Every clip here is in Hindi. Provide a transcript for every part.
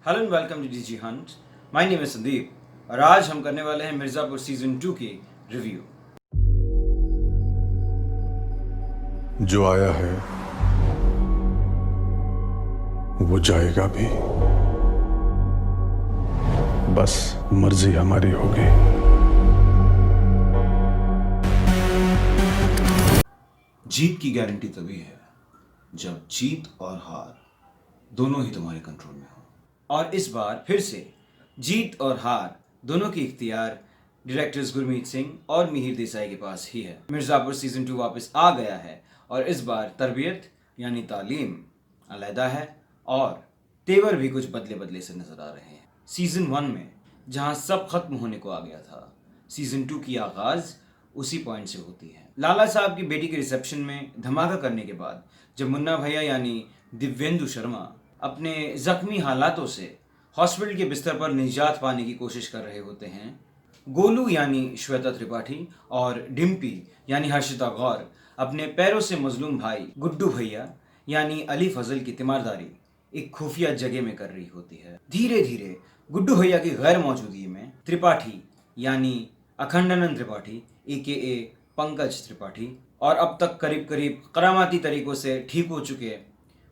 Hello and welcome to DG Hunt. My name is Sandeep और आज हम करने वाले हैं मिर्ज़ापुर सीजन 2 की रिव्यू। जो आया है वो जाएगा भी, बस मर्जी हमारी होगी। जीत की गारंटी तभी है जब जीत और हार दोनों ही तुम्हारे कंट्रोल में हो, और इस बार फिर से जीत और हार दोनों की इख्तियार डायरेक्टर्स गुरमीत सिंह और मिहिर देसाई के पास ही है। मिर्ज़ापुर सीजन 2 वापस आ गया है और इस बार तरबियत यानी तालीम अलहदा है और तेवर भी कुछ बदले बदले से नजर आ रहे हैं। सीजन 1 में जहां सब खत्म होने को आ गया था, सीजन 2 की आगाज उसी पॉइंट से होती है। लाला साहब की बेटी के रिसेप्शन में धमाका करने के बाद जब मुन्ना भैया यानी दिव्येंदु शर्मा अपने जख्मी हालातों से हॉस्पिटल के बिस्तर पर निजात पाने की कोशिश कर रहे होते हैं, गोलू यानी श्वेता त्रिपाठी और डिम्पी यानी हर्षिता गौर अपने पैरों से मजलूम भाई गुड्डू भैया यानी अली फजल की तीमारदारी एक खुफिया जगह में कर रही होती है। धीरे धीरे गुड्डू भैया की गैर मौजूदगी में त्रिपाठी यानी अखंडानंद त्रिपाठी AKA पंकज त्रिपाठी और अब तक करीब करीब करामाती तरीकों से ठीक हो चुके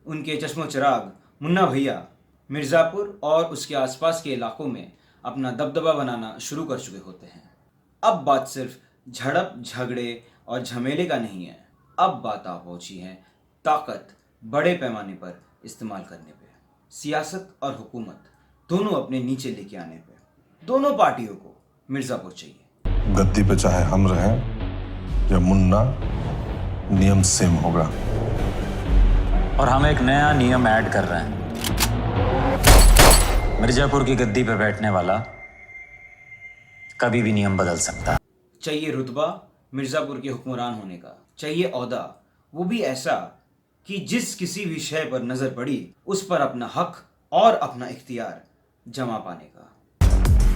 उनके चश्मो चिराग मुन्ना भैया मिर्ज़ापुर और उसके आसपास के इलाकों में अपना दबदबा बनाना शुरू कर चुके होते हैं। अब बात सिर्फ झड़प झगड़े और झमेले का नहीं है, अब बात आ पहुंची है ताकत बड़े पैमाने पर इस्तेमाल करने पे, सियासत और हुकूमत दोनों अपने नीचे लेके आने पे। दोनों पार्टियों को मिर्ज़ापुर चाहिए। गद्दी पे चाहे हम रहें या मुन्ना, नियम सेम होगा। और हम एक नया नियम ऐड कर रहे हैं। मिर्जापुर की गद्दी पे बैठने वाला कभी भी नियम बदल सकता है। चाहिए रुतबा मिर्ज़ापुर के हुक्मरान होने का, चाहिए औहदा, वो भी ऐसा कि जिस किसी भी शय पर नजर पड़ी उस पर अपना हक और अपना इख्तियार जमा पाने का।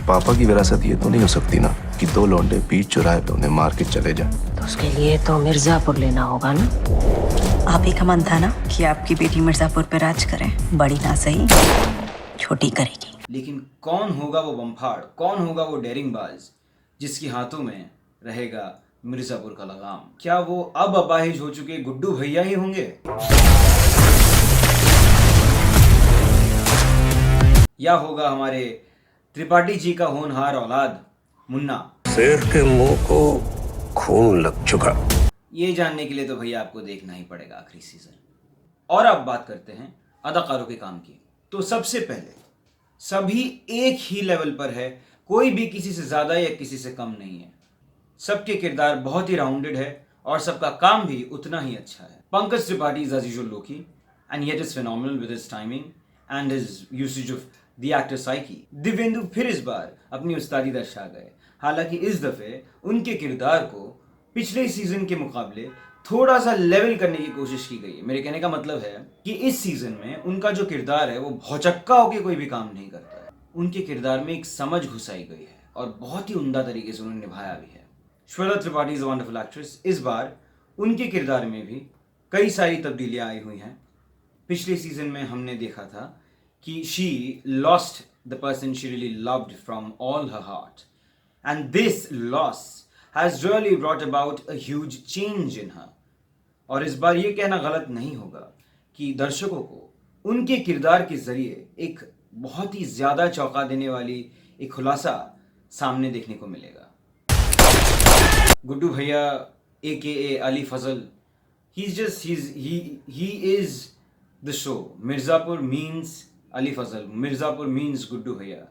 पापा की विरासत ये तो नहीं हो सकती ना कि दो लौंडे बीच चौराहे पे उन्हें मार के चले जाएं। तो उसके लिए तो मिर्जापुर लेना होगा ना। आप ही का मन था ना कि आपकी बेटी मिर्जापुर पे राज करे, बड़ी ना सही छोटी करेगी। लेकिन कौन होगा वो बमफाड़, कौन होगा वो डेरिंगबाज जिसके हाथों में रहेगा मिर्ज़ापुर का लगाम? क्या वो अब अपाहिज हो चुके गुड्डू भैया ही होंगे, या होगा हमारे त्रिपाठी जी का होनहार औलाद मुन्ना? शेर के मुंह को खून लग चुका। ये जानने के लिए तो भैया आपको देखना ही पड़ेगा आखिरी सीजन। और अब बात करते हैं अदाकारों के काम की। तो सबसे पहले सभी एक ही लेवल पर है, कोई भी किसी से ज़्यादा या किसी से कम नहीं है। सबके किरदार बहुत ही राउंडेड है और सबका काम भी उतना ही अच्छा है। Pankaj Tripathi is as usual low key and yet is phenomenal with his timing and his usage of the actor psyche. Divyendu फिर इस बार अपनी उस्तादी दर्शा गए, हालांकि इस दफे उनके किरदार को पिछले सीजन के मुकाबले थोड़ा सा लेवल करने की कोशिश की गई है। मेरे कहने का मतलब है कि इस सीजन में उनका जो किरदार है वो भौचक्का होकर कोई भी काम नहीं करता है। उनके किरदार में एक समझ घुसाई गई है और बहुत ही उम्दा तरीके से उन्होंने निभाया भी है। Shweta Tripathi is a wonderful actress. इस बार उनके किरदार में भी कई सारी तब्दीलियां आई हुई हैं। पिछले सीजन में हमने देखा था कि she lost the person she really loved from all her heart, and this loss has really brought about a huge change in her. और इस बार ये कहना गलत नहीं होगा कि दर्शकों को उनके किरदार के जरिए एक बहुत ही ज्यादा चौंका देने वाली एक खुलासा सामने देखने को मिलेगा। गुड्डू भैया AKA Ali Fazal, he is the show. Mirzapur means Ali Fazal. Mirzapur means Guddu Bhaiya.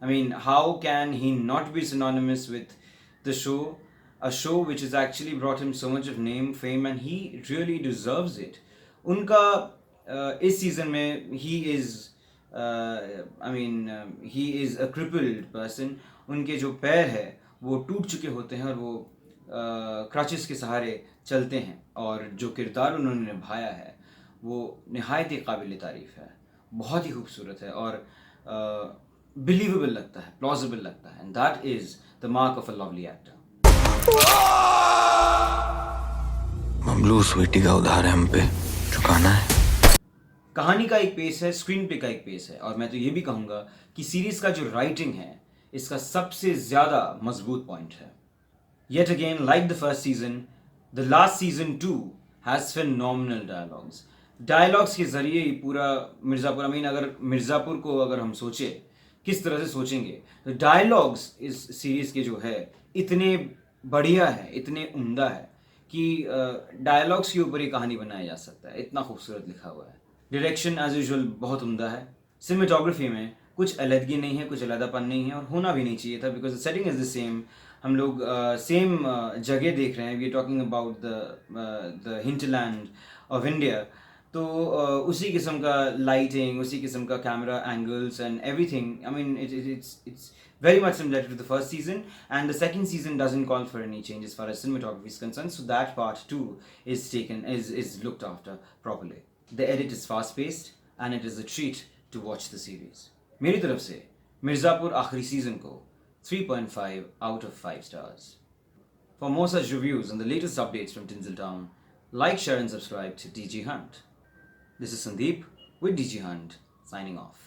I mean, how can he not be synonymous with the show? A show which has actually brought him so much of name, fame, and he really deserves it. उनका इस सीजन में he is a crippled person. उनके जो पैर है वो टूट चुके होते हैं और वो क्रचेस के सहारे चलते हैं, और जो किरदार उन्होंने निभाया है वो निहायत ही काबिल तारीफ़ है, बहुत ही खूबसूरत है और बिलीवेबल लगता है, प्लॉजिबल लगता है, and that is the mark of a lovely actor. ममलू स्वीटी का उधार है हम पे चुकाना है। कहानी का एक पेस है, स्क्रीन पे का एक पेस है, और मैं तो ये भी कहूँगा कि सीरीज का जो राइटिंग है इसका सबसे ज़्यादा मजबूत पॉइंट है. Yet again, like the first season, the last season too has phenomenal dialogues. Dialogues के ज़रिए ही पूरा मिर्ज़ापुर, अगर मिर्ज़ापुर को अगर हम सोचे किस तरह से सोचेंगे तो डायलॉग्स इस सीरीज़ के जो है इतने बढ़िया है, इतने उम्दा है कि डायलॉग्स के ऊपर ही कहानी बनाया जा सकता है. इतना खूबसूरत लिखा हुआ है. डायरेक्शन एज यूजुअल बहुत उम्दा है. सिनेमेटोग्राफी में कुछ अलहदगी नहीं है, कुछ अलहदापन नहीं है, और होना भी नहीं चाहिए था, because the setting is the same. हम लोग सेम जगह देख रहे हैं. We are talking about the hinterland of India. तो उसी किस्म का लाइटिंग, उसी किस्म का camera angles and everything. I mean it's very much similar to the first season, and the second season doesn't call for any change as far as cinematography is concerned, so that part too is looked after properly. The edit is fast paced and it is a treat to watch the series. मेरी तरफ से मिर्ज़ापुर आखिरी सीजन को 3.5 out of 5 stars. For more such reviews and the latest updates from Tinseltown, like, share and subscribe to DG Hunt. This is Sandeep with DG Hunt signing off.